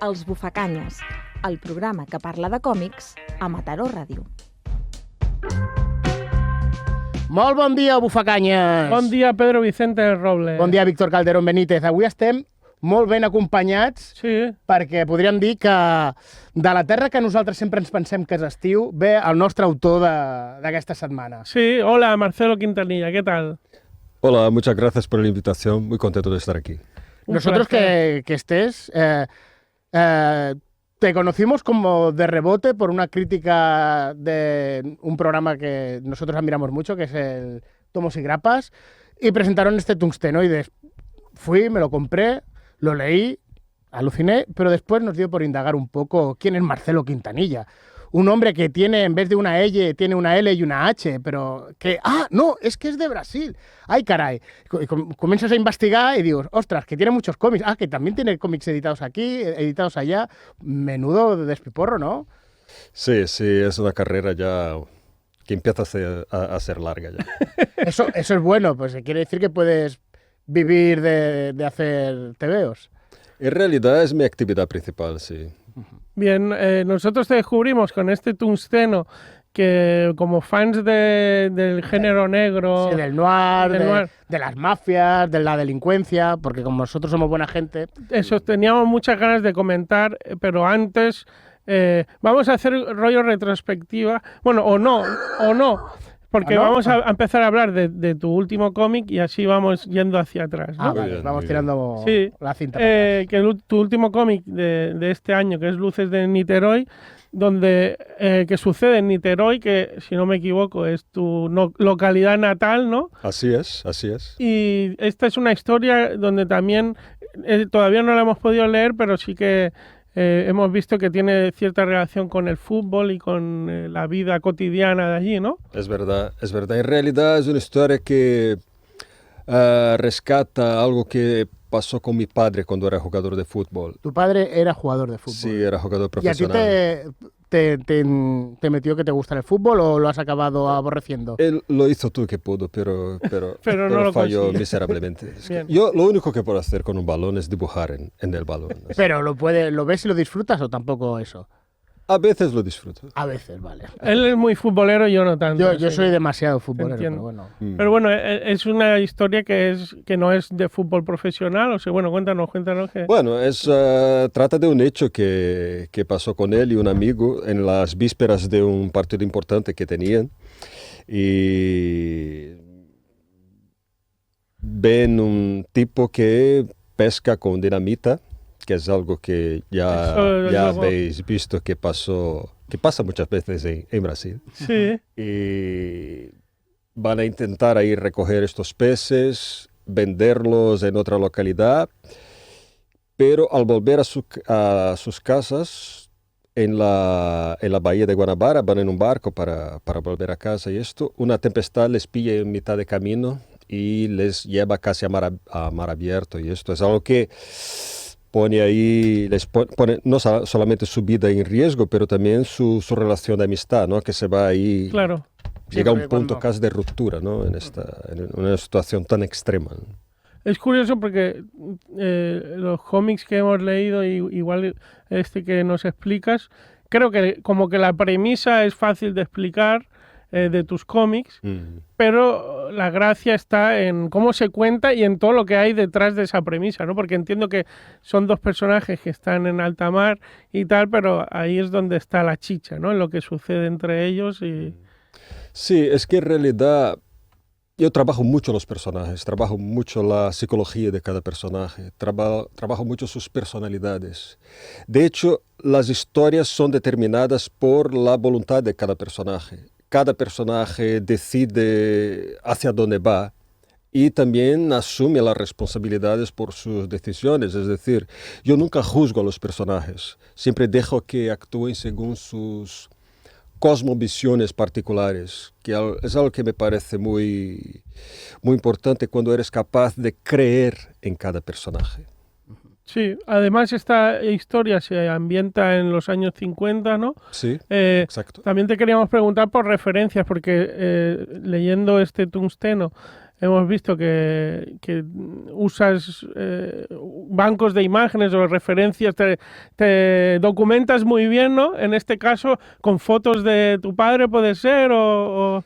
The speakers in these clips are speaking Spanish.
Els Bufacanyes, el programa que parla de còmics a Mataró Ràdio. Molt bon dia, Bufacanyes! Bon dia, Pedro Vicente Robles. Bon dia, Víctor Calderón Benítez. Avui estem molt ben acompanyats, Sí. perquè podríem dir que de la terra que nosaltres sempre ens pensem que és estiu, ve el nostre autor d'aquesta setmana. Sí, hola, Marcelo Quintanilla, ¿qué tal? Hola, muchas gracias por la invitación. Muy contento de estar aquí. Un Nosotros placer. que estés, te conocimos como de rebote por una crítica de un programa que nosotros admiramos mucho, que es el Tomos y Grapas, y presentaron este tungsteno y fui, me lo compré, lo leí, aluciné, pero después nos dio por indagar un poco quién es Marcelo Quintanilla. Un hombre que tiene, en vez de una L, tiene una L y una H, pero que... ¡Ah, no! Es que es de Brasil. ¡Ay, caray! Y comienzas a investigar y digo, ostras, que tiene muchos cómics. Ah, que también tiene cómics editados aquí, editados allá. Menudo despiporro, ¿no? Sí, es una carrera ya que empieza a ser larga ya. Eso es bueno, pues quiere decir que puedes vivir de hacer tebeos. En realidad es mi actividad principal, sí. Bien, nosotros te descubrimos con este tungsteno que como fans del género negro... Sí, del noir, Del noir. de las mafias, de la delincuencia, porque como nosotros somos buena gente... Eso, teníamos muchas ganas de comentar, pero antes vamos a hacer rollo retrospectiva. Bueno, o no, porque ¿Ah, no? vamos a empezar a hablar de tu último cómic y así vamos yendo hacia atrás, ¿no? Ah, Muy vale, bien, vamos muy tirando Sí. la cinta. para atrás. Que tu último cómic de este año, que es Luces de Niterói, donde que sucede en Niterói, que si no me equivoco es tu localidad natal, ¿no? Así es, así es. Y esta es una historia donde también todavía no la hemos podido leer, pero sí que hemos visto que tiene cierta relación con el fútbol y con la vida cotidiana de allí, ¿no? Es verdad, es verdad. En realidad es una historia que rescata algo que pasó con mi padre cuando era jugador de fútbol. Tu padre era jugador de fútbol. Sí, era jugador ¿Y a ti profesional. te metió que te gusta el fútbol o lo has acabado aborreciendo? Él lo hizo todo que pudo, pero no lo falló consiguió. miserablemente. Es que Bien. yo lo único que puedo hacer con un balón es dibujar en el balón. Pero ¿lo ves y lo disfrutas o tampoco eso? A veces lo disfruto. A veces, vale. Él es muy futbolero, yo no tanto. Yo sí. soy demasiado futbolero, Entiendo. pero bueno. Pero bueno, es una historia que no es de fútbol profesional, o sea, bueno, cuéntanos que... Bueno, trata de un hecho que pasó con él y un amigo en las vísperas de un partido importante que tenían. Y ven un tipo que pesca con dinamita, que es algo que Eso ya luego- habéis visto que pasa muchas veces en Brasil. Sí, Y van a intentar ahí recoger estos peces, venderlos en otra localidad, pero al volver a sus casas en la bahía de Guanabara, van en un barco para volver a casa y esto, una tempestad les pilla en mitad de camino y les lleva casi a mar abierto, y esto es algo que pone ahí, les pone no solamente su vida en riesgo, pero también su relación de amistad, ¿no? Que se va ahí, claro. llega a un porque punto cuando- casi de ruptura, ¿no? En una situación tan extrema, ¿no? Es curioso porque los cómics que hemos leído, y igual este que nos explicas, creo que como que la premisa es fácil de explicar de tus cómics, pero la gracia está en cómo se cuenta y en todo lo que hay detrás de esa premisa, ¿no? Porque entiendo que son dos personajes que están en alta mar y tal, pero ahí es donde está la chicha, ¿no? En lo que sucede entre ellos y... Sí, es que en realidad yo trabajo mucho los personajes, trabajo mucho la psicología de cada personaje, trabajo mucho sus personalidades. De hecho, las historias son determinadas por la voluntad de cada personaje. Cada personaje decide hacia dónde va y también asume las responsabilidades por sus decisiones. Es decir, yo nunca juzgo a los personajes, siempre dejo que actúen según sus cosmovisiones particulares, que es algo que me parece muy, muy importante cuando eres capaz de creer en cada personaje. Sí, además esta historia se ambienta en los años 50, ¿no? Sí, Eh, exacto. También te queríamos preguntar por referencias, porque leyendo este tungsteno hemos visto que usas bancos de imágenes o referencias, te documentas muy bien, ¿no? En este caso, con fotos de tu padre, ¿puede ser?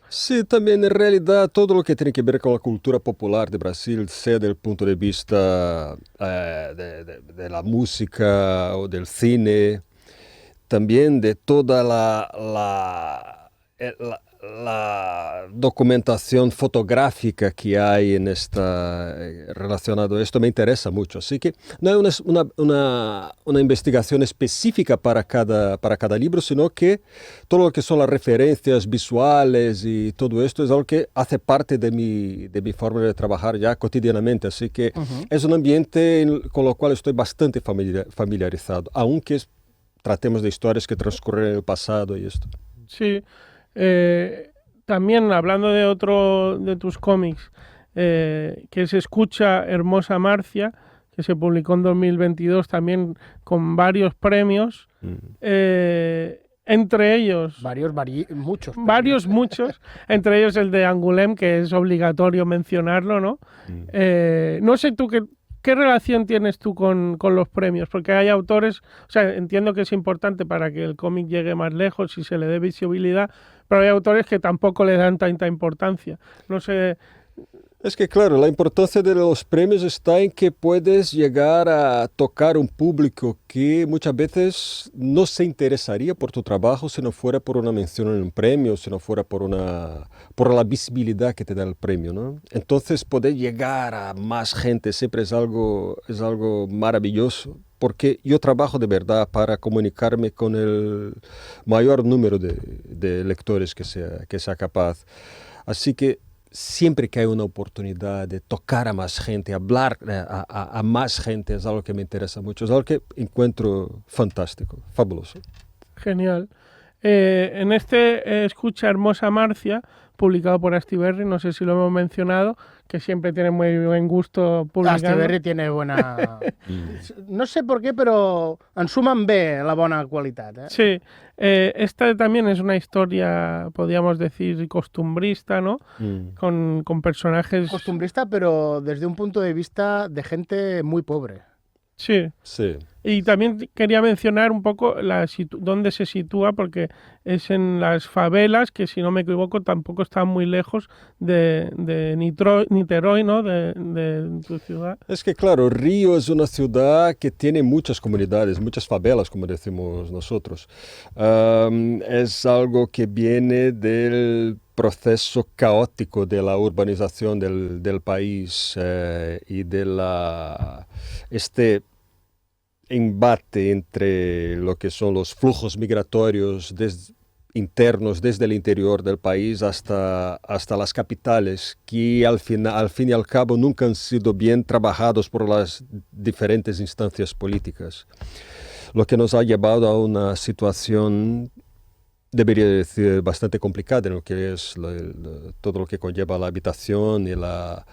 Sí, también en realidad todo lo que tiene que ver con la cultura popular de Brasil, sea del punto de vista de la música o del cine, también de toda la documentación fotográfica que hay en relacionado a esto me interesa mucho. Así que no es una investigación específica para cada libro, sino que todo lo que son las referencias visuales y todo esto es algo que hace parte de mi forma de trabajar ya cotidianamente. Así que es un ambiente con lo cual estoy bastante familiarizado, aunque tratemos de historias que transcurren en el pasado y esto. Sí. También hablando de otro de tus cómics, que se escucha Hermosa Marcia, que se publicó en 2022 también con varios premios, entre ellos... Muchos, entre ellos el de Angoulême, que es obligatorio mencionarlo, ¿no? No sé tú ¿qué relación tienes tú con los premios? Porque hay autores, o sea, entiendo que es importante para que el cómic llegue más lejos y se le dé visibilidad, pero hay autores que tampoco le dan tanta importancia. No sé... Es que claro, la importancia de los premios está en que puedes llegar a tocar un público que muchas veces no se interesaría por tu trabajo si no fuera por una mención en un premio, si no fuera por la visibilidad que te da el premio, ¿no? Entonces poder llegar a más gente siempre es algo maravilloso, porque yo trabajo de verdad para comunicarme con el mayor número de lectores que sea capaz. Así que siempre que hay una oportunidad de tocar a más gente, hablar a más gente, es algo que me interesa mucho, es algo que encuentro fantástico, fabuloso. Genial. En Escucha Hermosa Marcia, publicado por Astiberri, no sé si lo hemos mencionado, que siempre tiene muy buen gusto publicando. Astiberri tiene buena... No sé por qué, però ensumen bé la bona qualitat. Sí, esta también es una historia, podríamos decir, costumbrista, ¿no? Con personajes... Costumbrista, pero desde un punto de vista de gente muy pobre. Sí. Y también quería mencionar un poco dónde se sitúa, porque es en las favelas, que si no me equivoco tampoco están muy lejos de Niterói, ¿no? de tu ciudad. Es que claro, Río es una ciudad que tiene muchas comunidades, muchas favelas, como decimos nosotros. Es algo que viene del proceso caótico de la urbanización del país y de este embate entre lo que son los flujos migratorios internos desde el interior del país hasta las capitales, que al fin y al cabo nunca han sido bien trabajados por las diferentes instancias políticas, lo que nos ha llevado a una situación, debería decir, bastante complicada en lo que es todo lo que conlleva la habitación y la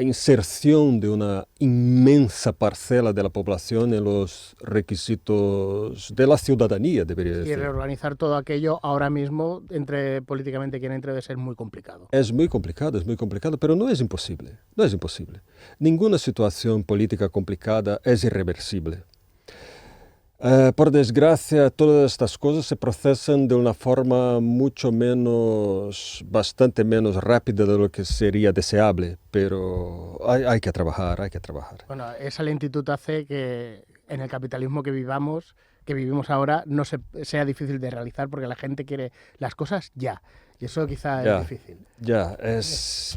inserción de una inmensa parcela de la población en los requisitos de la ciudadanía, debería decir. Y reorganizar todo aquello ahora mismo, políticamente quien entre, debe ser muy complicado. Es muy complicado, pero no es imposible. Ninguna situación política complicada es irreversible. Por desgracia, todas estas cosas se procesan de una forma bastante menos rápida de lo que sería deseable, pero hay que trabajar. Bueno, esa lentitud hace que en el capitalismo que vivimos ahora, no sea difícil de realizar, porque la gente quiere las cosas ya, y eso quizá es difícil.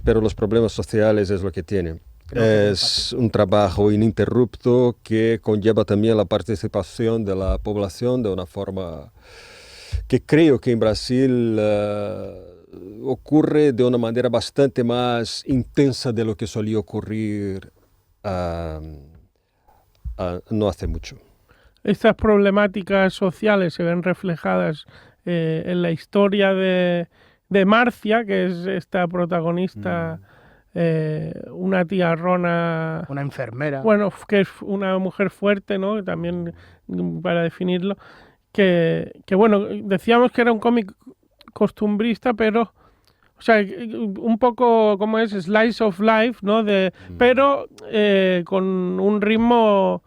Pero los problemas sociales es lo que tienen. Es un trabajo ininterrupto que conlleva también la participación de la población de una forma que creo que en Brasil ocurre de una manera bastante más intensa de lo que solía ocurrir no hace mucho. Estas problemáticas sociales se ven reflejadas en la historia de Marcia, que es esta protagonista... una tía Rona... Una enfermera. Bueno, que es una mujer fuerte, ¿no? También, para definirlo, que bueno, decíamos que era un cómic costumbrista, pero, o sea, un poco como es slice of life, ¿no? Pero con un ritmo,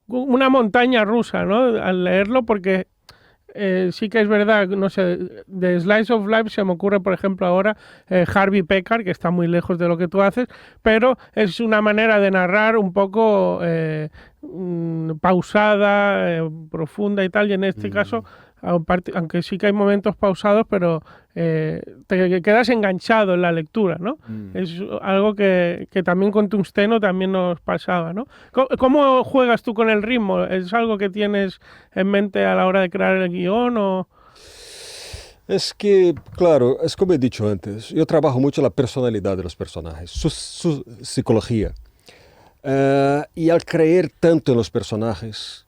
una montaña rusa, ¿no? Al leerlo, porque sí que es verdad, no sé, de Slice of Life se me ocurre, por ejemplo, ahora Harvey Pekar, que está muy lejos de lo que tú haces, pero es una manera de narrar un poco pausada, profunda y tal, y en este caso, aunque sí que hay momentos pausados, pero te quedas enganchado en la lectura, ¿no? Es algo que también con Tungsteno también nos pasaba, ¿no? ¿Cómo juegas tú con el ritmo? ¿Es algo que tienes en mente a la hora de crear el guión o...? Es que, claro, es como he dicho antes, yo trabajo mucho la personalidad de los personajes, su psicología. Y al creer tanto en los personajes,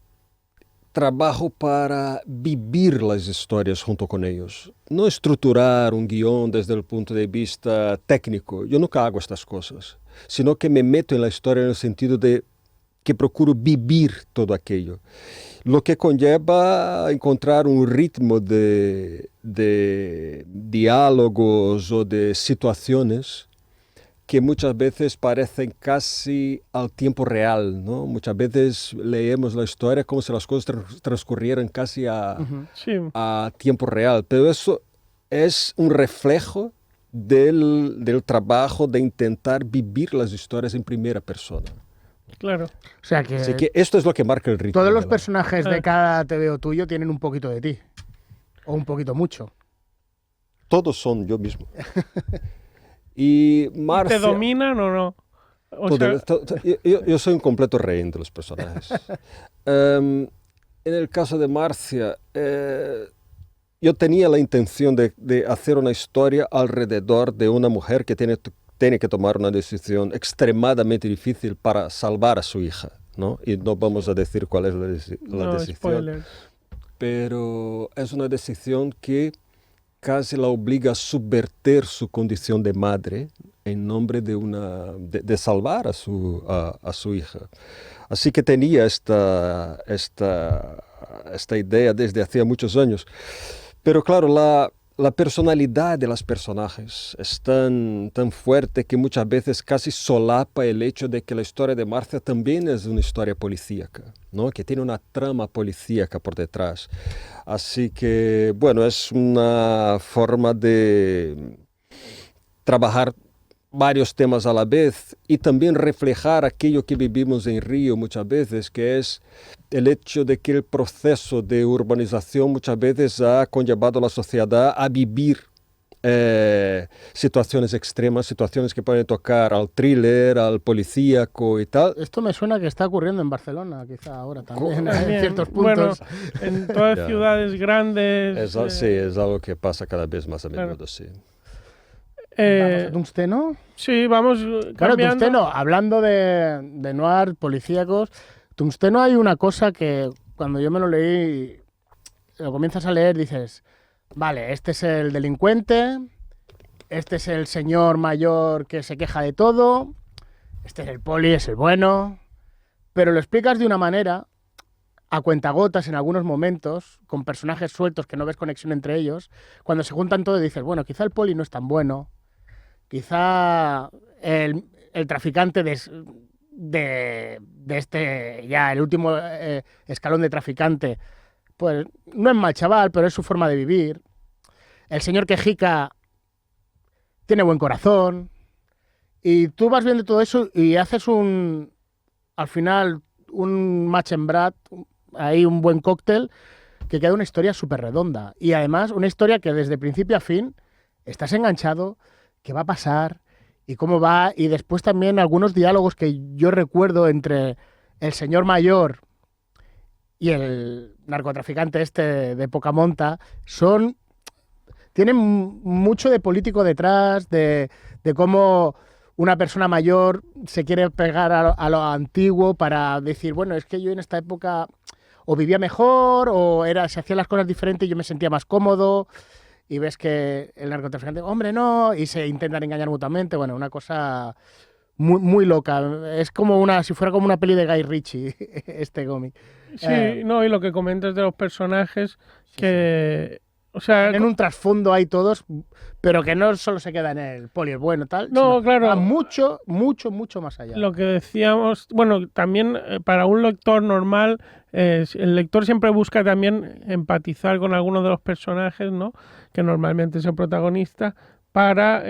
trabajo para vivir las historias junto con ellos. No estructurar un guión desde el punto de vista técnico. Yo nunca hago estas cosas, sino que me meto en la historia en el sentido de que procuro vivir todo aquello. Lo que conlleva encontrar un ritmo de diálogos o de situaciones que muchas veces parecen casi al tiempo real, ¿no? Muchas veces leemos la historia como si las cosas transcurrieran casi a tiempo real, pero eso es un reflejo del trabajo de intentar vivir las historias en primera persona. Claro. O sea que, así que esto es lo que marca el ritmo. Todos los personajes de cada TVO tuyo tienen un poquito de ti, o un poquito mucho. Todos son yo mismo. Y Marcia, ¿te dominan o no? Yo soy un completo rehén de los personajes. En el caso de Marcia, yo tenía la intención de hacer una historia alrededor de una mujer que tiene que tomar una decisión extremadamente difícil para salvar a su hija, ¿no? Y no vamos a decir cuál es la decisión. Spoilers. Pero es una decisión que casi la obliga a subvertir su condición de madre en nombre de salvar a su hija. Así que tenía esta idea desde hacía muchos años. Pero claro, la personalidad de los personajes es tan fuerte que muchas veces casi solapa el hecho de que la historia de Marcia también es una historia policíaca, ¿no? Que tiene una trama policíaca por detrás. Así que, bueno, es una forma de trabajar varios temas a la vez y también reflejar aquello que vivimos en Río muchas veces, que es el hecho de que el proceso de urbanización muchas veces ha conllevado a la sociedad a vivir situaciones extremas, situaciones que pueden tocar al thriller, al policíaco y tal. Esto me suena que está ocurriendo en Barcelona, quizá ahora también, en ciertos puntos. Bueno, en todas ciudades grandes. Sí, es algo que pasa cada vez más a menudo, sí. ¿Vamos a Tungsteno? Sí, vamos cambiando. Claro, Tungsteno, hablando de noir, policíacos, Tungsteno hay una cosa que cuando yo me lo leí, lo comienzas a leer, dices, vale, este es el delincuente, este es el señor mayor que se queja de todo, este es el poli, es el bueno, pero lo explicas de una manera, a cuentagotas en algunos momentos, con personajes sueltos que no ves conexión entre ellos, cuando se juntan todos dices, bueno, quizá el poli no es tan bueno, quizá el traficante de este, ya el último escalón de traficante, pues no es mal chaval, pero es su forma de vivir. El señor Quejica tiene buen corazón. Y tú vas viendo todo eso y haces al final, un match and brad, ahí un buen cóctel, que queda una historia súper redonda. Y además una historia que desde principio a fin estás enganchado, qué va a pasar y cómo va. Y después también algunos diálogos que yo recuerdo entre el señor mayor y el narcotraficante este de poca monta tienen mucho de político detrás, de cómo una persona mayor se quiere pegar a lo antiguo para decir, bueno, es que yo en esta época o vivía mejor o se hacían las cosas diferentes y yo me sentía más cómodo. Y ves que el narcotraficante, hombre, no, y se intentan engañar mutuamente. Bueno, una cosa muy, muy loca. Es como si fuera como una peli de Guy Ritchie, este cómic. Sí, no, y lo que comentas de los personajes, que O sea, En un trasfondo hay todos, pero que no solo se queda en el poli es bueno, tal. No, sino claro. va mucho, mucho, mucho más allá. lo que decíamos, bueno, también para un lector normal, el lector siempre busca también empatizar con alguno de los personajes, ¿no? Que normalmente es el protagonista, para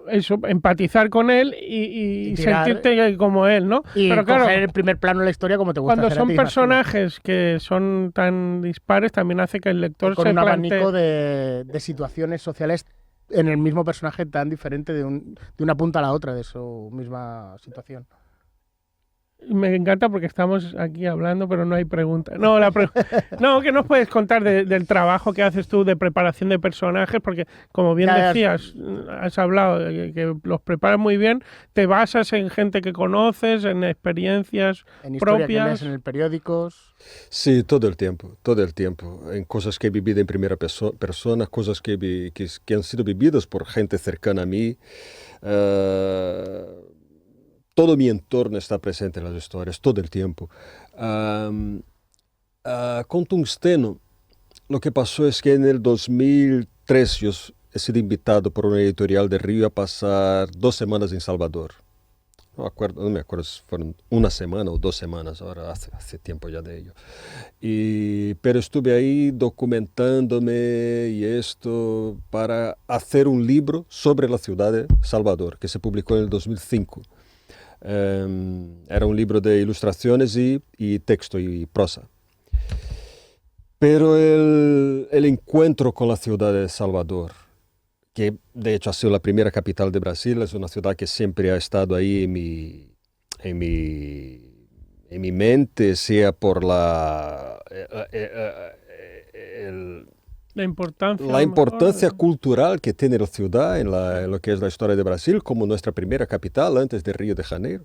eso, empatizar con él y tirar, sentirte como él, ¿no? Y Pero claro, coger el primer plano de la historia como te gusta cuando hacer a son ti, imagino. personajes que son tan dispares, también hace que el lector Con se un plantee... abanico de situaciones sociales en el mismo personaje tan diferente de una punta a la otra de su misma situación. Me encanta porque estamos aquí hablando, pero no hay pregunta. No, no, ¿qué nos puedes contar del trabajo que haces tú de preparación de personajes? Porque, como bien Ya, decías, has hablado de que los preparas muy bien, te basas en gente que conoces, en experiencias En historia que propias. lees en el periódicos. Sí, todo el tiempo, en cosas que he vivido en primera persona, cosas que han sido vividas por gente cercana a mí. Todo mi entorno está presente en las historias, todo el tiempo. Con Tungsteno, lo que pasó es que en el 2003 yo he sido invitado por una editorial de Río a pasar 2 semanas en Salvador. No me acuerdo si fueron 1 semana o 2 semanas, ahora hace tiempo ya de ello. Pero estuve ahí documentándome y esto para hacer un libro sobre la ciudad de Salvador, que se publicó en el 2005. Era un libro de ilustraciones y texto y prosa. Pero el encuentro con la ciudad de Salvador, que de hecho ha sido la primera capital de Brasil, es una ciudad que siempre ha estado ahí en mi mente, sea por la importancia cultural que tiene la ciudad en lo que es la historia de Brasil, como nuestra primera capital antes de Río de Janeiro.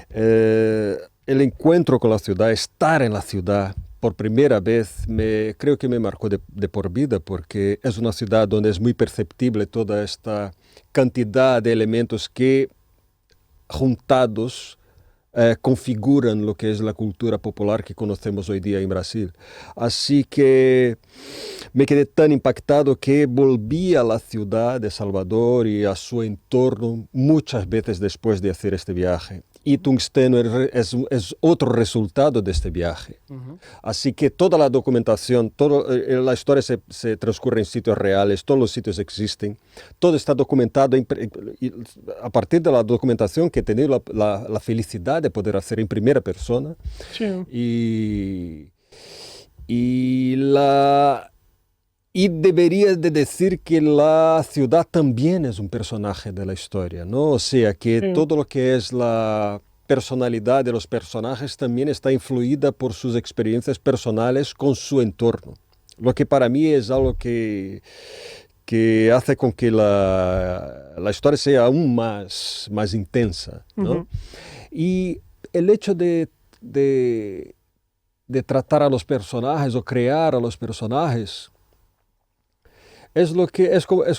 El encuentro con la ciudad, estar en la ciudad por primera vez, creo que me marcó de por vida, porque es una ciudad donde es muy perceptible toda esta cantidad de elementos que juntados configuran lo que es la cultura popular que conocemos hoy día en Brasil. Así que me quedé tan impactado que volví a la ciudad de Salvador y a su entorno muchas veces después de hacer este viaje. Y Tungsteno es otro resultado de este viaje. Uh-huh. Así que toda la documentación, la historia se transcurre en sitios reales, todos los sitios existen, todo está documentado a partir de la documentación que he tenido la felicidad de poder hacer en primera persona. Sí. Y debería de decir que la ciudad también es un personaje de la historia, ¿no? O sea, que Sí. todo lo que es la personalidad de los personajes también está influida por sus experiencias personales con su entorno. Lo que para mí es algo que hace con que la historia sea aún más intensa, ¿no? Uh-huh. Y el hecho de tratar a los personajes o crear a los personajes es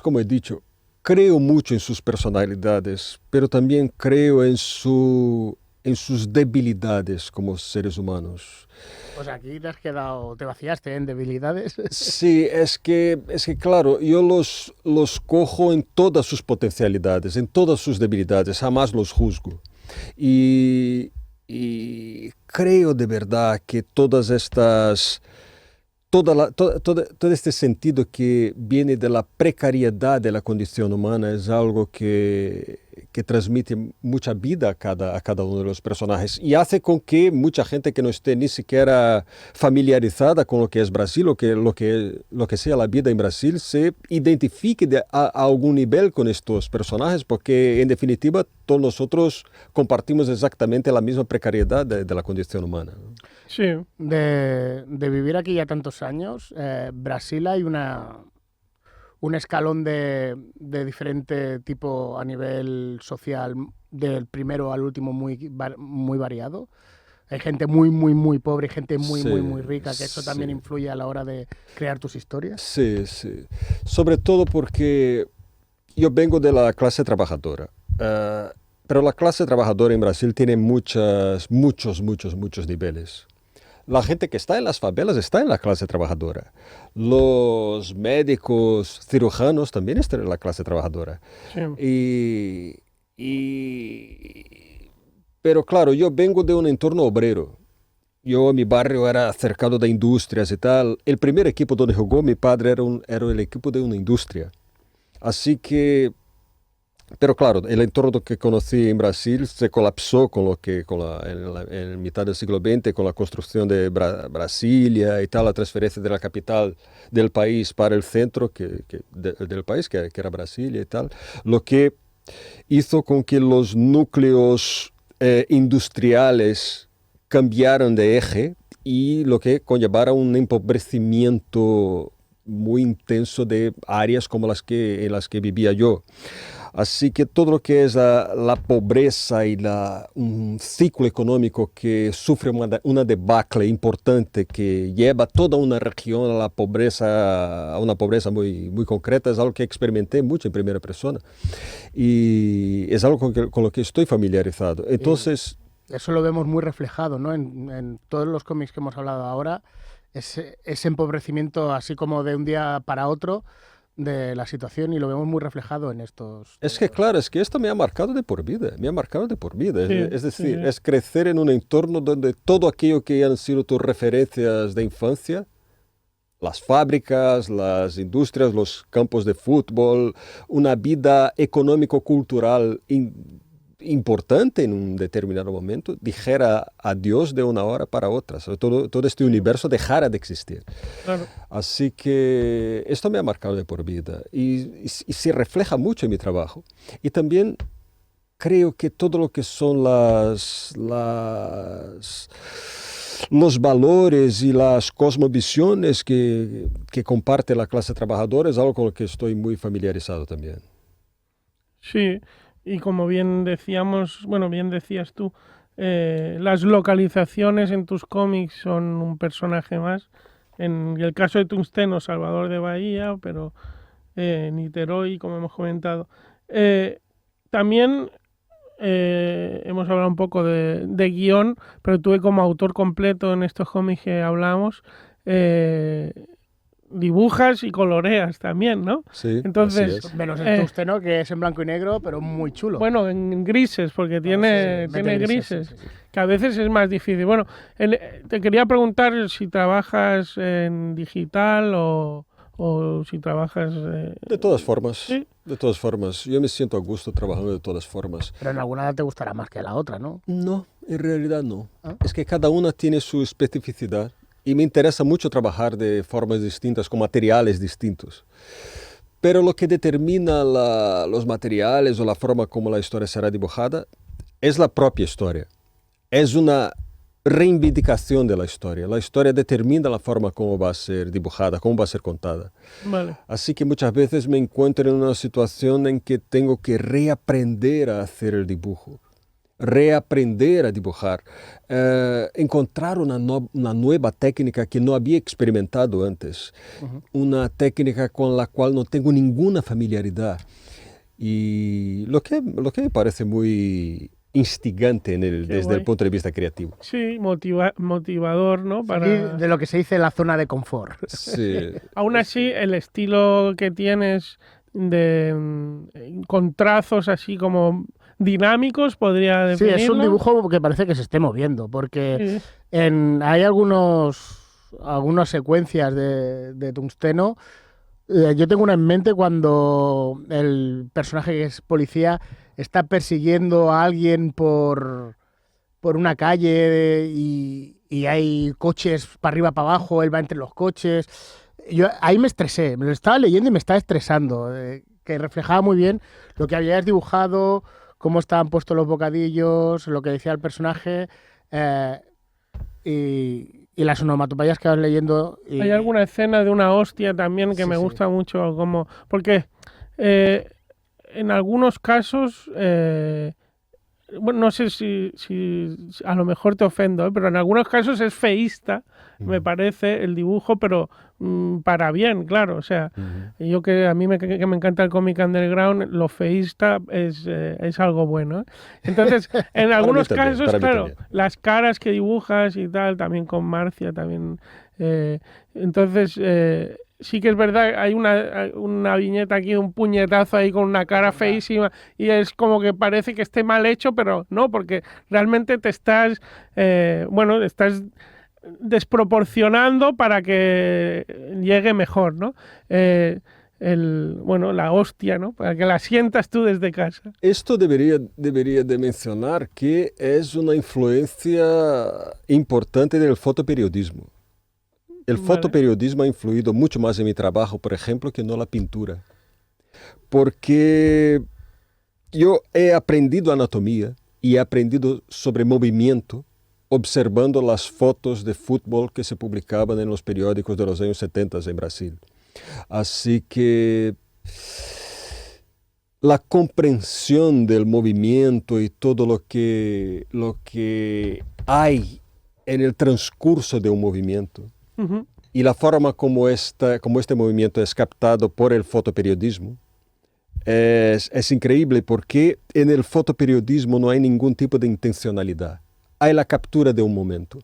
como he dicho, creo mucho en sus personalidades, pero también creo en sus debilidades como seres humanos. Pues aquí te vaciaste en debilidades. Sí, es que claro, yo los cojo en todas sus potencialidades, en todas sus debilidades, jamás los juzgo. Y creo de verdad que todas estas... Todo este sentido que viene de la precariedad de la condición humana es algo que transmite mucha vida a cada uno de los personajes y hace con que mucha gente que no esté ni siquiera familiarizada con lo que es Brasil o lo que sea la vida en Brasil se identifique a algún nivel con estos personajes, porque en definitiva todos nosotros compartimos exactamente la misma precariedad de la condición humana, ¿no? Sí. De vivir aquí ya tantos años, Brasil hay un escalón de diferente tipo a nivel social, del primero al último muy variado. Hay gente muy, muy, muy pobre y gente muy, Sí, muy, muy rica, que eso también sí. influye a la hora de crear tus historias. Sí, sí. Sobre todo porque yo vengo de la clase trabajadora. Pero la clase trabajadora en Brasil tiene muchos niveles. La gente que está en las favelas está en la clase trabajadora. Los médicos, cirujanos también están en la clase trabajadora. Sí. Pero claro, yo vengo de un entorno obrero. Mi barrio era cercado de industrias y tal. El primer equipo donde jugó mi padre era el equipo de una industria. Así que, pero claro, el entorno que conocí en Brasil se colapsó en mitad del siglo XX con la construcción de Brasilia y tal, la transferencia de la capital del país para el centro del país, que era Brasilia y tal, lo que hizo con que los núcleos industriales cambiaron de eje y lo que conllevara un empobrecimiento muy intenso de áreas como en las que vivía yo. Así que todo lo que es la pobreza y un ciclo económico que sufre una debacle importante que lleva toda una región a una pobreza muy, muy concreta, es algo que experimenté mucho en primera persona y es algo con lo que estoy familiarizado. Entonces, eso lo vemos muy reflejado, ¿no? En todos los cómics que hemos hablado ahora, ese empobrecimiento así como de un día para otro de la situación, y lo vemos muy reflejado en estos... Es que claro, es que esto me ha marcado de por vida, Sí, es decir, sí. es crecer en un entorno donde todo aquello que han sido tus referencias de infancia, las fábricas, las industrias, los campos de fútbol, una vida económico-cultural importante en un determinado momento, dijera adiós de una hora para otra. Todo este universo dejara de existir. Claro. Así que esto me ha marcado de por vida y se refleja mucho en mi trabajo. Y también creo que todo lo que son los valores y las cosmovisiones que comparte la clase trabajadora es algo con lo que estoy muy familiarizado también. Sí, y como bien decíamos, bueno, bien decías tú, las localizaciones en tus cómics son un personaje más. En el caso de Tungsteno, Salvador de Bahía, pero Niterói, como hemos comentado. También hemos hablado un poco de guión, pero tú como autor completo en estos cómics que hablamos, dibujas y coloreas también, ¿no? Sí, entonces, así es. Menos el Tungsteno, que es en blanco y negro, pero muy chulo. Bueno, en grises, porque tiene grises, sí. que a veces es más difícil. Bueno, te quería preguntar si trabajas en digital o si trabajas... De todas formas, ¿sí? de todas formas. Yo me siento a gusto trabajando de todas formas. Pero en alguna te gustará más que la otra, ¿no? No, en realidad no. ¿Ah? Es que cada una tiene su especificidad y me interesa mucho trabajar de formas distintas, con materiales distintos. Pero lo que determina los materiales o la forma como la historia será dibujada es la propia historia. Es una reivindicación de la historia. La historia determina la forma como va a ser dibujada, cómo va a ser contada. Vale. Así que muchas veces me encuentro en una situación en que tengo que reaprender a hacer el dibujo, reaprender a dibujar, encontrar una nueva técnica que no había experimentado antes, una técnica con la cual no tengo ninguna familiaridad. Y lo que me parece muy instigante desde el punto de vista creativo. Sí, motivador, ¿no? Salir de lo que se dice la zona de confort. Sí. Aún así, el estilo que tienes con trazos así como dinámicos, podría definirlo. Sí, es un dibujo que parece que se esté moviendo, porque hay algunas secuencias de Tungsteno. Yo tengo una en mente cuando el personaje que es policía está persiguiendo a alguien por una calle y hay coches para arriba, para abajo, él va entre los coches. Yo ahí me estresé, me lo estaba leyendo y me estaba estresando, que reflejaba muy bien lo que habías dibujado, cómo estaban puestos los bocadillos, lo que decía el personaje y las onomatopeyas que vas leyendo. Hay alguna escena de una hostia también que me gusta mucho, porque en algunos casos bueno, no sé si a lo mejor te ofendo, pero en algunos casos es feísta, me parece, el dibujo, pero para bien, claro. O sea, yo que a mí que me encanta el cómic underground, lo feísta es algo bueno, ¿eh? Entonces, en algunos casos, claro, las caras que dibujas y tal, también con Marcia, también... entonces... sí que es verdad, hay una viñeta aquí, un puñetazo ahí con una cara feísima y es como que parece que esté mal hecho, pero no, porque realmente te estás, estás desproporcionando para que llegue mejor, ¿no? La hostia, ¿no? Para que la sientas tú desde casa. Esto debería de mencionar que es una influencia importante del fotoperiodismo. El fotoperiodismo ha influido mucho más en mi trabajo, por ejemplo, que no la pintura. Porque yo he aprendido anatomía y he aprendido sobre movimiento observando las fotos de fútbol que se publicaban en los periódicos de los años 70 en Brasil. Así que la comprensión del movimiento y todo lo que hay en el transcurso de un movimiento, y la forma como este movimiento es captado por el fotoperiodismo es increíble, porque en el fotoperiodismo no hay ningún tipo de intencionalidad. Hay la captura de un momento.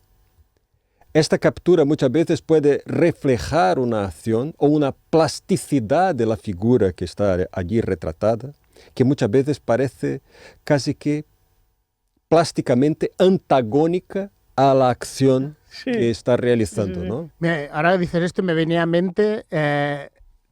Esta captura muchas veces puede reflejar una acción o una plasticidad de la figura que está allí retratada, que muchas veces parece casi que plásticamente antagónica a la acción que está realizando, ¿no? Ahora dices esto y me venía a mente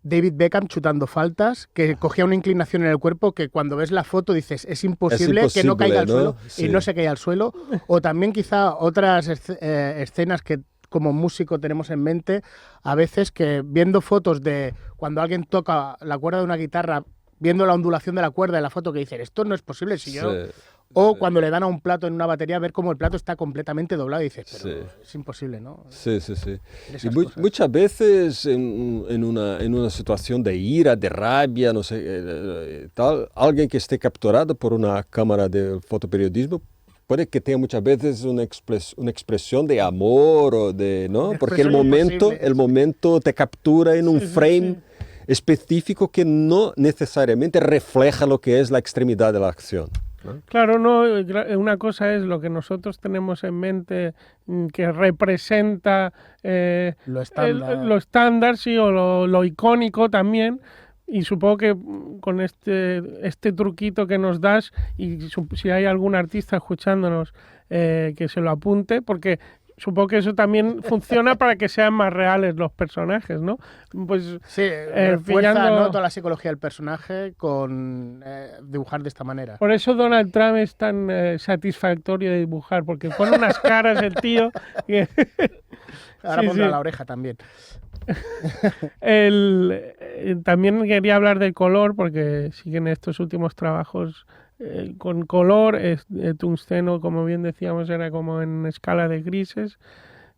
David Beckham chutando faltas, que cogía una inclinación en el cuerpo que cuando ves la foto dices es imposible que no caiga al suelo, sí, y no se cae al suelo. O también quizá otras escenas que como músico tenemos en mente a veces, que viendo fotos de cuando alguien toca la cuerda de una guitarra, viendo la ondulación de la cuerda en la foto, que dicen esto no es posible si yo... O cuando le dan a un plato en una batería, ver cómo el plato está completamente doblado y dices, pero es imposible, ¿no? Sí. Y muchas veces en una situación de ira, de rabia, no sé, tal, alguien que esté capturado por una cámara de fotoperiodismo puede que tenga muchas veces una expresión de amor, o de, ¿no? Porque el momento te captura en un frame específico que no necesariamente refleja lo que es la extremidad de la acción, ¿no? Claro, no, una cosa es lo que nosotros tenemos en mente, que representa Lo estándar. lo estándar, sí, o lo icónico también. Y supongo que con este truquito que nos das, y si hay algún artista escuchándonos, que se lo apunte, porque supongo que eso también funciona para que sean más reales los personajes, ¿no? Pues sí, refuerza, ¿no?, toda la psicología del personaje con dibujar de esta manera. Por eso Donald Trump es tan satisfactorio de dibujar, porque pone unas caras el tío. Ahora pondrá la oreja también. También quería hablar del color, porque sí que en estos últimos trabajos con color, tungsteno, como bien decíamos, era como en escala de grises.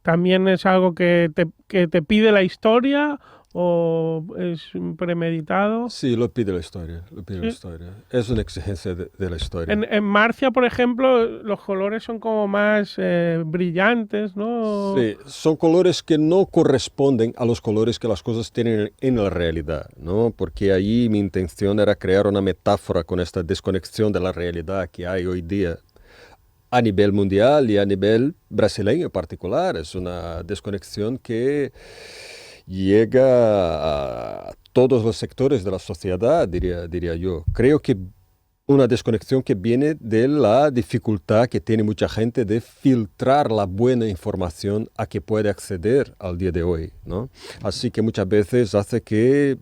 ¿También es algo que te pide la historia o es premeditado? Sí, lo pide la historia, Es una exigencia de la historia. En Marcia, por ejemplo, los colores son como más brillantes, ¿no? Sí, son colores que no corresponden a los colores que las cosas tienen en la realidad, ¿no? Porque ahí mi intención era crear una metáfora con esta desconexión de la realidad que hay hoy día a nivel mundial y a nivel brasileño en particular. Es una desconexión que llega a todos los sectores de la sociedad, diría yo. Creo que una desconexión que viene de la dificultad que tiene mucha gente de filtrar la buena información a que puede acceder al día de hoy, ¿no? Así que muchas veces hace que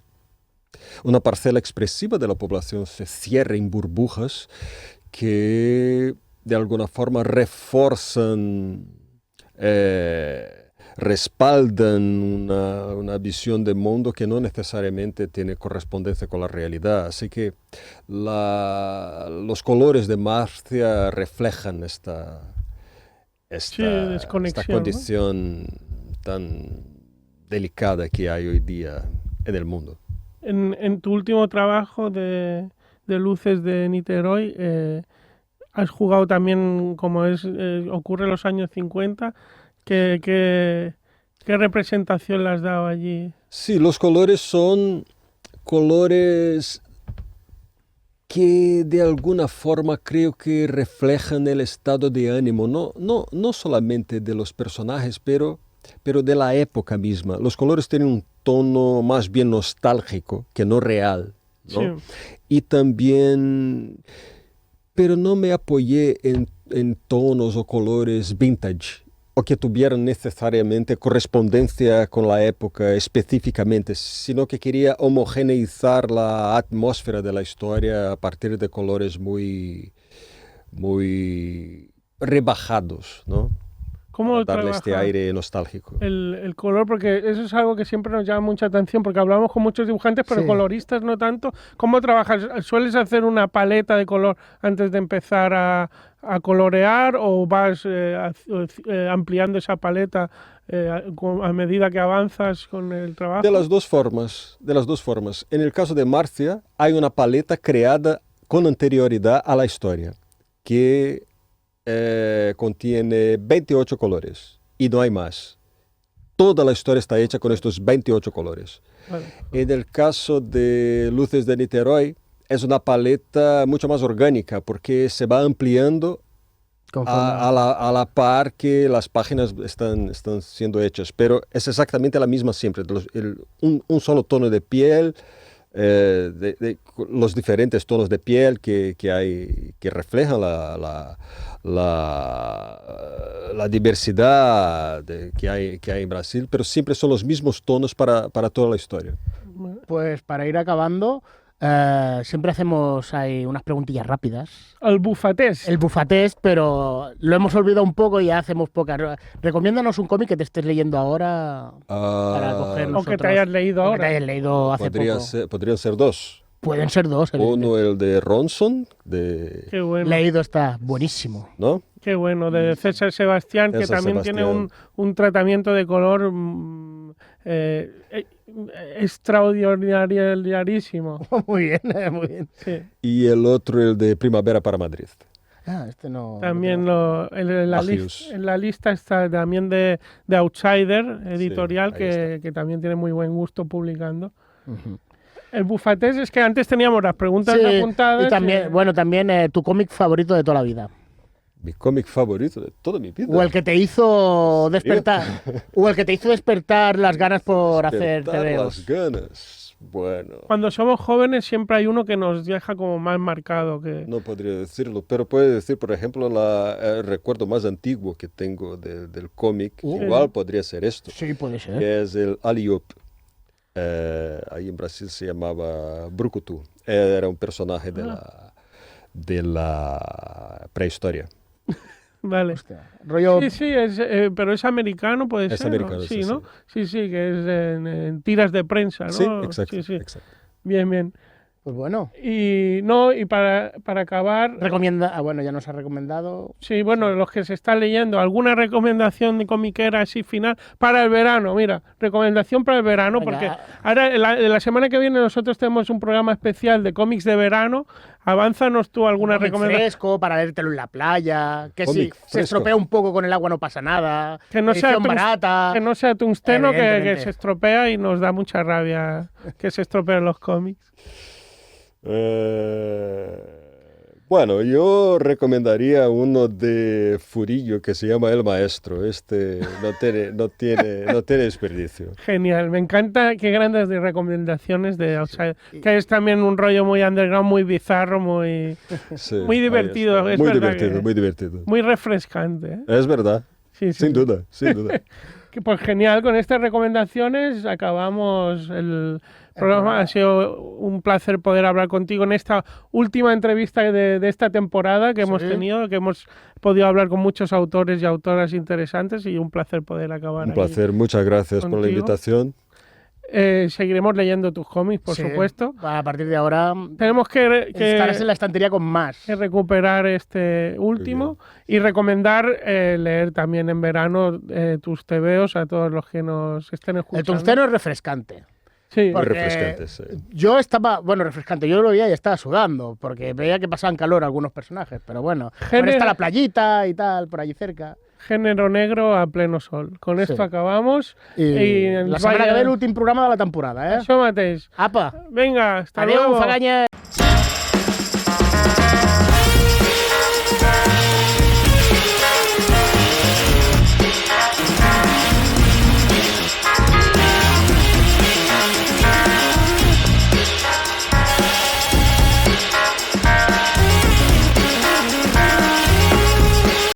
una parcela expresiva de la población se cierre en burbujas que de alguna forma refuerzan, respaldan una visión de mundo que no necesariamente tiene correspondencia con la realidad. Así que los colores de Marcia reflejan esta condición, ¿no?, tan delicada que hay hoy día en el mundo. En tu último trabajo de Luces de Niterói, has jugado también, como ocurre en los años 50, ¿qué representación le has dado allí? Sí, los colores son colores que de alguna forma creo que reflejan el estado de ánimo, no solamente de los personajes, pero de la época misma. Los colores tienen un tono más bien nostálgico que no real, ¿no? Sí. Y también, pero no me apoyé en tonos o colores vintage, o que tuvieran necesariamente correspondencia con la época específicamente, sino que quería homogeneizar la atmósfera de la historia a partir de colores muy rebajados, ¿no? ¿Cómo Para darle este trabajas aire nostálgico. el color? Porque eso es algo que siempre nos llama mucha atención, porque hablamos con muchos dibujantes, pero Sí. coloristas no tanto. ¿Cómo trabajas? ¿Sueles hacer una paleta de color antes de empezar a colorear o vas ampliando esa paleta a medida que avanzas con el trabajo? De las dos formas. En el caso de Marcia, hay una paleta creada con anterioridad a la historia, que contiene 28 colores y no hay más. Toda la historia está hecha con estos 28 colores. Vale. En el caso de Luces de Niterói, es una paleta mucho más orgánica porque se va ampliando a la par que las páginas están siendo hechas, pero es exactamente la misma siempre. Un solo tono de piel, los diferentes tonos de piel que hay, que reflejan la diversidad que hay en Brasil, pero siempre son los mismos tonos para toda la historia. Pues para ir acabando, siempre hacemos ahí unas preguntillas rápidas. El bufatés. El bufatest, pero lo hemos olvidado un poco y ya hacemos pocas. Recomiéndanos un cómic que te estés leyendo ahora para coger O nosotros. que te hayas leído O que ahora. te hayas leído hace poco. Podrían ser dos. Pueden ser dos. Uno el de Ronson, Qué bueno. Leído está buenísimo. ¿no? Qué bueno, de César Sebastián, que César también Sebastián. tiene un tratamiento de color extraordinarísimo. Muy bien, muy bien. Sí. Y el otro el de Primavera para Madrid. Este no. También en Magius. la lista está también de Outsider Editorial, Sí, ahí que también tiene muy buen gusto publicando. Ujú. El bufatés es que antes teníamos las preguntas Sí, apuntadas. y también, bueno, también tu cómic favorito de toda la vida. Mi cómic favorito de toda mi vida. O el que te hizo despertar. O el que te hizo despertar las ganas por hacer Despertar TVOs. las ganas. Bueno, Cuando somos jóvenes siempre hay uno que nos deja como más marcado que... no podría decirlo, pero puede decir, por ejemplo, el recuerdo más antiguo que tengo del cómic. Igual podría ser esto, Sí, puede ser. que es el Aliop. Ahí en Brasil se llamaba Brucutu. Era un personaje de la prehistoria. Vale. Hostia, rollo. Sí, pero es americano, puede Es ser, ¿no? americano, Sí, sí, ¿no? Sí, que es en tiras de prensa, ¿no? Sí, exacto. Sí, sí. Exacto. Bien. Pues bueno. Y para acabar, Recomienda. Bueno, ya nos ha recomendado. sí, bueno, los que se están leyendo, ¿alguna recomendación de comiquera así final para el verano? Mira, recomendación para el verano, Venga. porque ahora la semana que viene nosotros tenemos un programa especial de cómics de verano. Avánzanos tú alguna Cómic recomendación. fresco para leértelo en la playa. Que si Cómic se fresco. estropea un poco con el agua no pasa nada. Que no sea Edición barata. Que no sea tungsteno, que Evidentemente. se estropea y nos da mucha rabia que se estropeen los cómics. Bueno, yo recomendaría uno de Furillo que se llama El Maestro. Este no tiene desperdicio. Genial, me encanta, qué grandes de recomendaciones de Outside, que es también un rollo muy underground, muy bizarro, muy Sí, Muy ahí divertido, está. es Muy verdad divertido, que- muy divertido. muy refrescante. ¿eh? Es verdad, Sí. sin duda, sin duda. Pues genial, con estas recomendaciones acabamos el programa. Ha sido un placer poder hablar contigo en esta última entrevista de esta temporada que hemos tenido, que hemos podido hablar con muchos autores y autoras interesantes y un placer poder acabar Un aquí. placer, muchas gracias por la contigo. invitación. Seguiremos leyendo tus cómics, por Sí, supuesto. A partir de ahora Tenemos estarás en la estantería con más. que recuperar este último y recomendar leer también en verano tus tebeos a todos los que nos estén escuchando. El tungsteno es refrescante. Sí. Muy Porque refrescantes. Sí. yo estaba, bueno, refrescante, yo lo veía y estaba sudando, porque veía que pasaban calor algunos personajes, pero bueno, ahora está la playita y tal, por allí cerca. Género negro a pleno sol. Con esto Sí. acabamos. Y la setmana que ve l'últim programa de la temporada, eh? Això mateix. Apa! Vinga, hasta Adéu, luego. Faganyes!